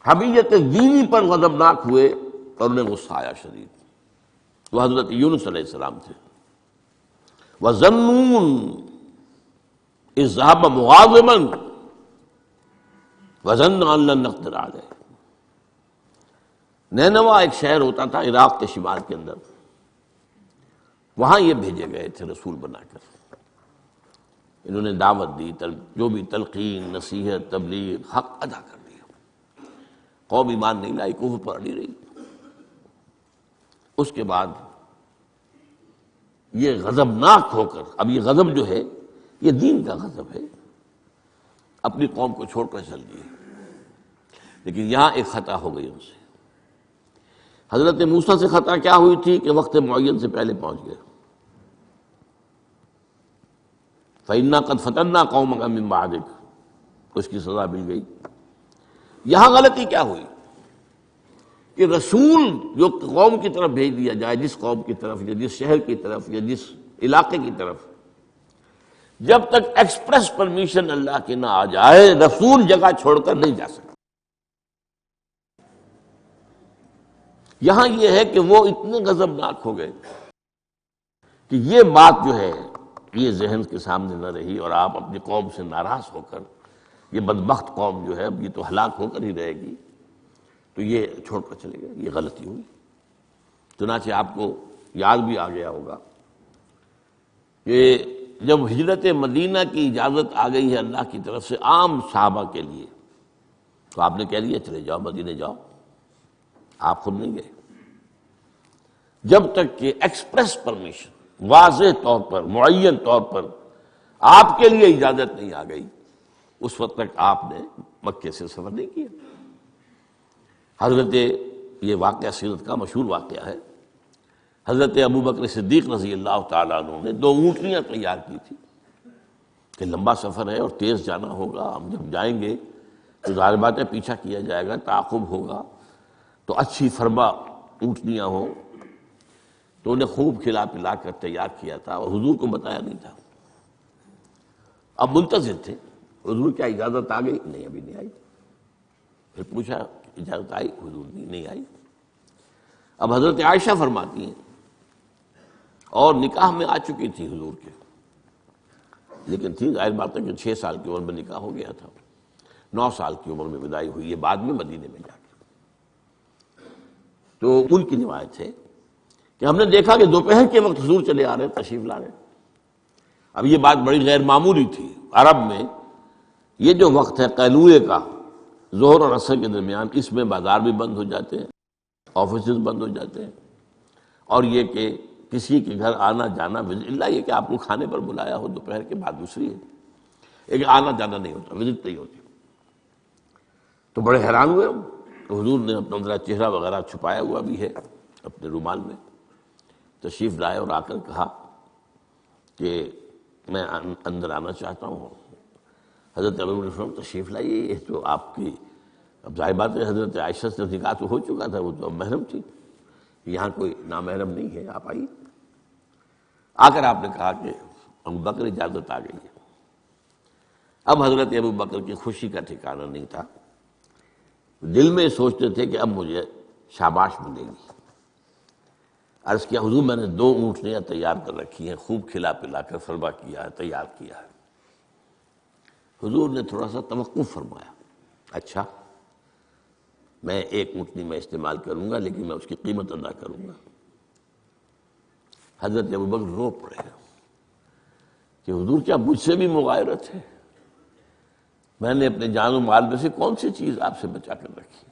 حمیت دینی پر غضبناک ہوئے اور انہیں غصہ آیا شدید، وہ حضرت یونس علیہ السلام تھے۔ وَظَنُّونَ إِذْ ذَهَبَ مُغَاضِبًا وَظَنَّ أَن لَّن نَّقْدِرَ عَلَيْهِ، نینوا ایک شہر ہوتا تھا عراق کے شمال کے اندر، وہاں یہ بھیجے گئے تھے رسول بنا کر، انہوں نے دعوت دی، جو بھی تلقین، نصیحت، تبلیغ، حق ادا کر دیا، قوم ایمان نہیں لائی، کفر پر اڑی رہی۔ اس کے بعد یہ غضبناک ہو کر، اب یہ غضب جو ہے یہ دین کا غضب ہے، اپنی قوم کو چھوڑ کر چل دیے، لیکن یہاں ایک خطا ہو گئی ان سے۔ حضرت موسیٰ سے خطا کیا ہوئی تھی کہ وقت معین سے پہلے پہنچ گئے، فَإِنَّا قَدْ فَتَنَّا قَوْمَكَ مِن بَعْدِكَ، اس کی سزا مل گئی۔ یہاں غلطی کیا ہوئی کہ رسول جو قوم کی طرف بھیج دیا جائے، جس قوم کی طرف یا جس شہر کی طرف یا جس علاقے کی طرف، جب تک ایکسپریس پرمیشن اللہ کی نہ آ جائے، رسول جگہ چھوڑ کر نہیں جا سکتا۔ یہاں یہ ہے کہ وہ اتنے غضبناک ہو گئے کہ یہ بات جو ہے یہ ذہن کے سامنے نہ رہی، اور آپ اپنی قوم سے ناراض ہو کر، یہ بدبخت قوم جو ہے اب یہ تو ہلاک ہو کر ہی رہے گی، تو یہ چھوڑ کر چلے گئے، یہ غلطی ہوئی۔ چنانچہ آپ کو یاد بھی آ گیا ہوگا کہ جب ہجرت مدینہ کی اجازت آ گئی ہے اللہ کی طرف سے عام صحابہ کے لیے، تو آپ نے کہہ دیا چلے جاؤ مدینے جاؤ، آپ خود نہیں گئے، جب تک کہ ایکسپریس پرمیشن، واضح طور پر، معین طور پر آپ کے لیے اجازت نہیں آ گئی، اس وقت تک آپ نے مکے سے سفر نہیں کیا۔ حضرت، یہ واقعہ سیرت کا مشہور واقعہ ہے، حضرت ابو بکر صدیق رضی اللہ تعالیٰ عنہ نے 2 اونٹنیاں تیار کی تھی کہ لمبا سفر ہے اور تیز جانا ہوگا، ہم جب جائیں گے تو ظاہر بات ہے پیچھا کیا جائے گا، تعاقب ہوگا، تو اچھی فربا اونٹنیاں ہوں، تو انہیں خوب کھلا پلا کر تیار کیا تھا، اور حضور کو بتایا نہیں تھا۔ اب منتظر تھے، حضور کیا اجازت آ گئی؟ نہیں، ابھی نہیں آئی۔ پھر پوچھا اجازت آئی؟ حضور نہیں آئی۔ اب حضرت عائشہ فرماتی ہیں، اور نکاح میں آ چکی تھی حضور کے، لیکن تھی ظاہر بات ہے کہ 6 سال کی عمر میں نکاح ہو گیا تھا، 9 سال کی عمر میں وداعی ہوئی ہے بعد میں مدینے میں جا کے۔ تو ان کی روایت ہے کہ ہم نے دیکھا کہ دوپہر کے وقت حضور چلے آ رہے، تشریف لا رہے۔ اب یہ بات بڑی غیر معمولی تھی، عرب میں یہ جو وقت ہے قیلولے کا، ظہر اور عصر کے درمیان، اس میں بازار بھی بند ہو جاتے ہیں، آفیسز بند ہو جاتے ہیں، اور یہ کہ کسی کے گھر آنا جانا، اللہ یہ کہ آپ کو کھانے پر بلایا ہو دوپہر کے بعد دوسری ہے، ایک آنا جانا نہیں ہوتا، وزٹ نہیں ہوتی۔ تو بڑے حیران ہوئے ہم، تو حضور نے اپنا ذرا چہرہ وغیرہ چھپایا ہوا بھی ہے اپنے رومال میں، تشریف لائے اور آ کر کہا کہ میں اندر آنا چاہتا ہوں۔ حضرت ابو بکر تشریف لائیے، یہ تو آپ کی، اب ظاہر بات ہے حضرت عائشہ سے نکاح تو ہو چکا تھا، وہ تو اب محرم تھی، یہاں کوئی نامحرم نہیں ہے، آپ آئیے۔ آ کر آپ نے کہا کہ ابو بکر اجازت آ گئی ہے۔ اب حضرت ابو بکر کی خوشی کا ٹھکانہ نہیں تھا، دل میں سوچتے تھے کہ اب مجھے شاباش ملے گی۔ عرض کیا حضور میں نے 2 اونٹنیاں تیار کر رکھی ہیں، خوب کھلا پلا کر فربا کیا ہے، تیار کیا ہے۔ حضور نے تھوڑا سا توقف فرمایا، اچھا میں 1 اونٹنی میں استعمال کروں گا، لیکن میں اس کی قیمت ادا کروں گا۔ حضرت ابو بکر رو پڑے کہ حضور کیا مجھ سے بھی مغایرت ہے؟ میں نے اپنے جان و مال میں سے کون سی چیز آپ سے بچا کر رکھی؟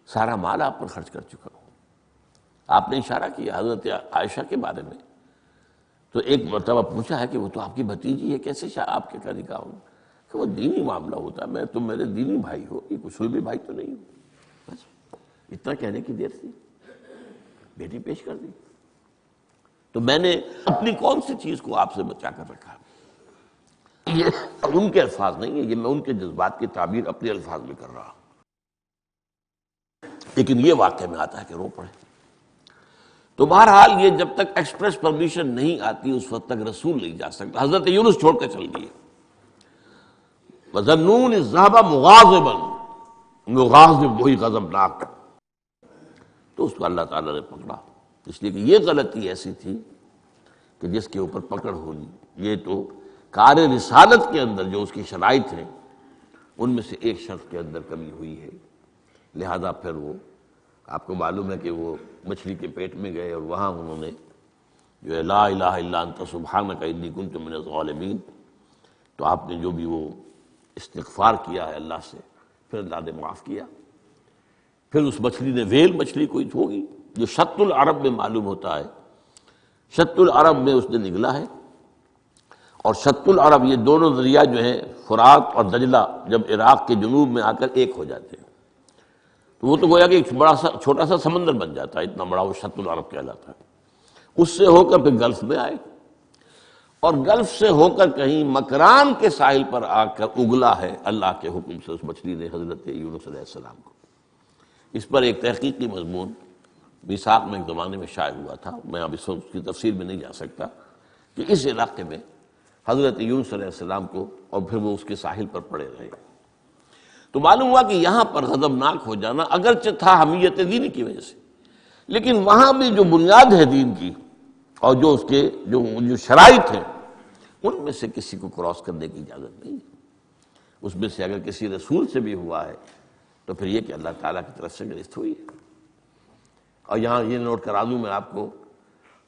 سارا مال آپ پر خرچ کر چکا ہوں۔ آپ نے اشارہ کیا حضرت عائشہ کے بارے میں، تو ایک مرتبہ پوچھا ہے کہ وہ تو آپ کی بھتیجی ہے، کیسے آپ کے کا نکاح ہوں؟ کہ وہ دینی معاملہ ہوتا ہے، تم میرے دینی بھائی ہو، یہ کوئی سلبی بھائی تو نہیں ہو۔ بس اتنا کہنے کی دیر تھی، بیٹی پیش کر دی۔ تو میں نے اپنی کون سی چیز کو آپ سے بچا کر رکھا؟ یہ ان کے الفاظ نہیں ہے، یہ میں ان کے جذبات کی تعبیر اپنے الفاظ میں کر رہا ہوں، لیکن یہ واقعہ میں آتا ہے کہ رو پڑے۔ تو بہرحال یہ جب تک ایکسپریس پرمیشن نہیں آتی اس وقت تک رسول نہیں جا سکتا۔ حضرت یونس چھوڑ کے چل دیے۔ وَظَنُّونِ الذَّهَبَ مُغَاضِبًا، مغاضب وہی غضبناک، تو اس کو اللہ تعالیٰ نے پکڑا، اس لیے کہ یہ غلطی ایسی تھی کہ جس کے اوپر پکڑ ہونی۔ یہ تو کار رسالت کے اندر جو اس کی شرائط ہیں ان میں سے ایک شرط کے اندر کمی ہوئی ہے، لہذا پھر وہ آپ کو معلوم ہے کہ وہ مچھلی کے پیٹ میں گئے اور وہاں انہوں نے جو ہے لا الہ الا انت سبحانک انی کنت من الظالمین، تو آپ نے جو بھی وہ استغفار کیا ہے اللہ سے، پھر اللہ نے معاف کیا۔ پھر اس مچھلی نے، ویل مچھلی کوئی ہوگی جو شط العرب میں معلوم ہوتا ہے، شط العرب میں اس نے نگلا ہے، اور شط العرب یہ دونوں دریا جو ہیں فرات اور دجلہ جب عراق کے جنوب میں آ کر ایک ہو جاتے ہیں تو وہ تو گویا کہ ایک بڑا سا چھوٹا سا سمندر بن جاتا ہے، اتنا بڑا وہ شط العرب کہلاتا ہے۔ اس سے ہو کر پھر گلف میں آئے، اور گلف سے ہو کر کہیں مکران کے ساحل پر آ کر اگلا ہے اللہ کے حکم سے اس مچھلی نے حضرت یونس علیہ السلام کو۔ اس پر ایک تحقیقی مضمون میثاق میں ایک زمانے میں شائع ہوا تھا، میں اب اس کی تفصیل میں نہیں جا سکتا، کہ اس علاقے میں حضرت یونس علیہ السلام کو اور پھر وہ اس کے ساحل پر پڑے رہے، تو معلوم ہوا کہ یہاں پر غضبناک ہو جانا اگرچہ تھا حمیت دینی کی وجہ سے، لیکن وہاں بھی جو بنیاد ہے دین کی اور جو اس کے جو شرائط ہیں ان میں سے کسی کو کراس کرنے کی اجازت نہیں۔ اس میں سے اگر کسی رسول سے بھی ہوا ہے تو پھر یہ کہ اللہ تعالیٰ کی طرف سے گرفت ہوئی ہے۔ اور یہاں یہ نوٹ کرا دوں میں آپ کو،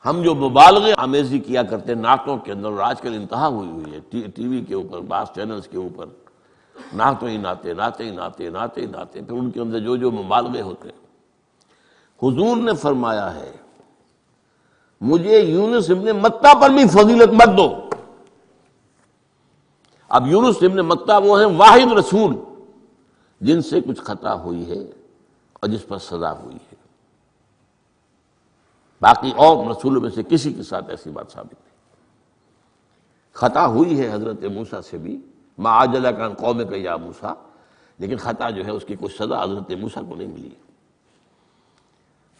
ہم جو مبالغے آمیزی کیا کرتے ہیں نعتوں کے اندر، اور آج کل انتہا ہوئی ہے ٹی وی کے اوپر، بعض چینلز کے اوپر نعتوں ہی نعتیں، نعتیں ہی نعتیں، نعتیں ہی نعتیں، پھر ان کے اندر جو مبالغے ہوتے ہیں۔ حضور نے فرمایا ہے مجھے یونس ابن متہ پر بھی فضیلت مت دو۔ اب یونس ابن متہ وہ ہیں واحد رسول جن سے کچھ خطا ہوئی ہے اور جس پر سزا ہوئی ہے، باقی اور رسولوں میں سے کسی کے ساتھ ایسی بات ثابت نہیں۔ خطا ہوئی ہے حضرت موسیٰ سے بھی، ما عجلک عن قومک یا موسیٰ، لیکن خطا جو ہے اس کی کوئی سزا حضرت موسیٰ کو نہیں ملی۔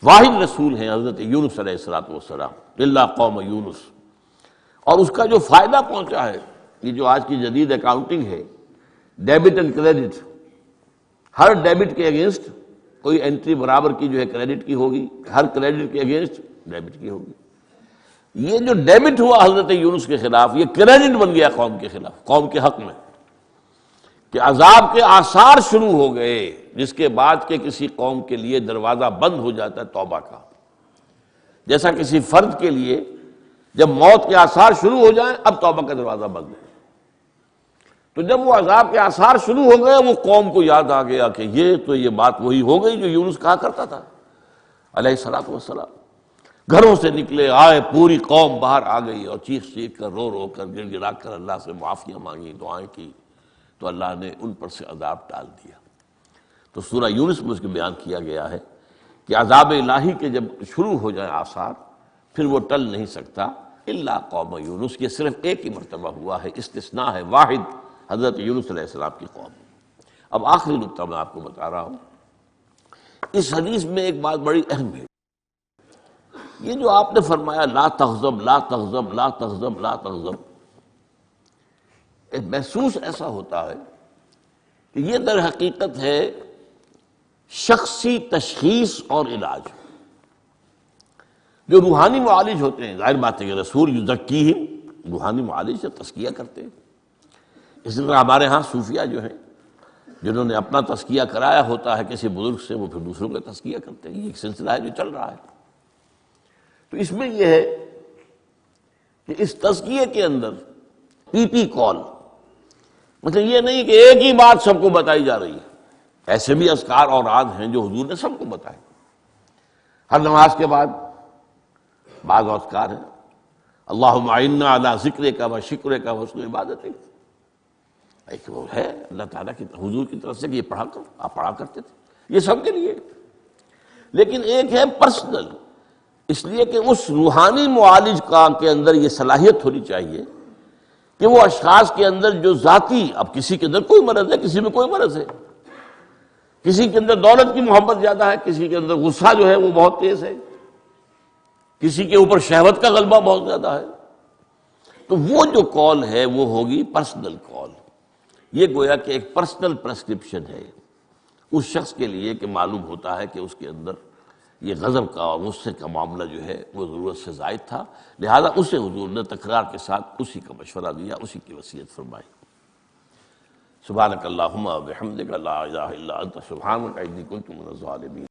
واحد رسول ہیں حضرت یونس علیہ السلام، الا قوم یونس، اور اس کا جو فائدہ پہنچا ہے، یہ جو آج کی جدید اکاؤنٹنگ ہے، debit and credit, Hare debit کے اگینسٹ کوئی انٹری برابر کی جو ہے کریڈٹ کی ہوگی، ہر کریڈٹ کے اگینسٹ ڈیبٹ کی ہوگی۔ یہ جو ڈیبٹ ہوا حضرت یونس کے خلاف، یہ کریڈٹ بن گیا قوم کے خلاف، قوم کے حق میں، کہ عذاب کے آثار شروع ہو گئے، جس کے بعد کہ کسی قوم کے لیے دروازہ بند ہو جاتا ہے توبہ کا، جیسا کسی فرد کے لیے جب موت کے آثار شروع ہو جائیں اب توبہ کا دروازہ بند ہے۔ تو جب وہ عذاب کے آثار شروع ہو گئے، وہ قوم کو یاد آ گیا کہ یہ بات وہی ہو گئی جو یونس کہا کرتا تھا علیہ الصلوۃ والسلام۔ گھروں سے نکلے آئے، پوری قوم باہر آ گئی اور چیخ چیخ کر، رو رو کر، گر گرا کر اللہ سے معافیاں مانگی، دعائیں کی، تو اللہ نے ان پر سے عذاب ٹال دیا۔ تو سورہ یونس میں اس کے بیان کیا گیا ہے کہ عذاب الہی کے جب شروع ہو جائیں آثار، پھر وہ ٹل نہیں سکتا الا قوم یونس۔ یہ صرف ایک ہی مرتبہ ہوا ہے، استثناء ہے واحد، حضرت یونس علیہ السلام کی قوم۔ اب آخری نقطہ میں آپ کو بتا رہا ہوں، اس حدیث میں ایک بات بڑی اہم ہے، یہ جو آپ نے فرمایا لا تغضب لا تغضب لا تغضب لا تغضب، محسوس ایسا ہوتا ہے کہ یہ در حقیقت ہے شخصی تشخیص اور علاج۔ جو روحانی معالج ہوتے ہیں، ظاہر بات ہے کہ رسول یزکیہم، روحانی معالج سے تزکیہ کرتے ہیں۔ اسی طرح ہمارے ہاں صوفیہ جو ہیں، جنہوں نے اپنا تزکیہ کرایا ہوتا ہے کسی بزرگ سے، وہ پھر دوسروں کا تزکیہ کرتے ہیں۔ یہ ایک سلسلہ ہے جو چل رہا ہے۔ تو اس میں یہ ہے کہ اس تزکیے کے اندر پی کال، مطلب یہ نہیں کہ ایک ہی بات سب کو بتائی جا رہی ہے، ایسے بھی اذکار اور اوراد ہیں جو حضور نے سب کو بتائے۔ ہر نماز کے بعد بعض اذکار ہیں، اللہم اعنا علی ذکرک و شکرک و حسن عبادتک، ایک وہ ہے اللہ تعالیٰ کی حضور کی طرف سے کہ یہ پڑھا کرو، آپ پڑھا کرتے تھے، یہ سب کے لیے۔ لیکن ایک ہے پرسنل، اس لیے کہ اس روحانی معالج کا کے اندر یہ صلاحیت ہونی چاہیے کہ وہ اشخاص کے اندر جو ذاتی، اب کسی کے اندر کوئی مرض ہے، کسی میں کوئی مرض ہے، کسی کے اندر دولت کی محبت زیادہ ہے، کسی کے اندر غصہ جو ہے وہ بہت تیز ہے، کسی کے اوپر شہوت کا غلبہ بہت زیادہ ہے، تو وہ جو کال ہے وہ ہوگی پرسنل کال۔ یہ گویا کہ ایک پرسنل پرسکرپشن ہے اس شخص کے لیے کہ معلوم ہوتا ہے کہ اس کے اندر یہ غضب کا اور غصے کا معاملہ جو ہے وہ ضرورت سے زائد تھا، لہذا اسے حضور نے تکرار کے ساتھ اسی کا مشورہ دیا، اسی کی وصیت فرمائی۔ سبحانک اللہم و بحمدک لا الہ الا انت سبحانک انی کنت من الظالمین۔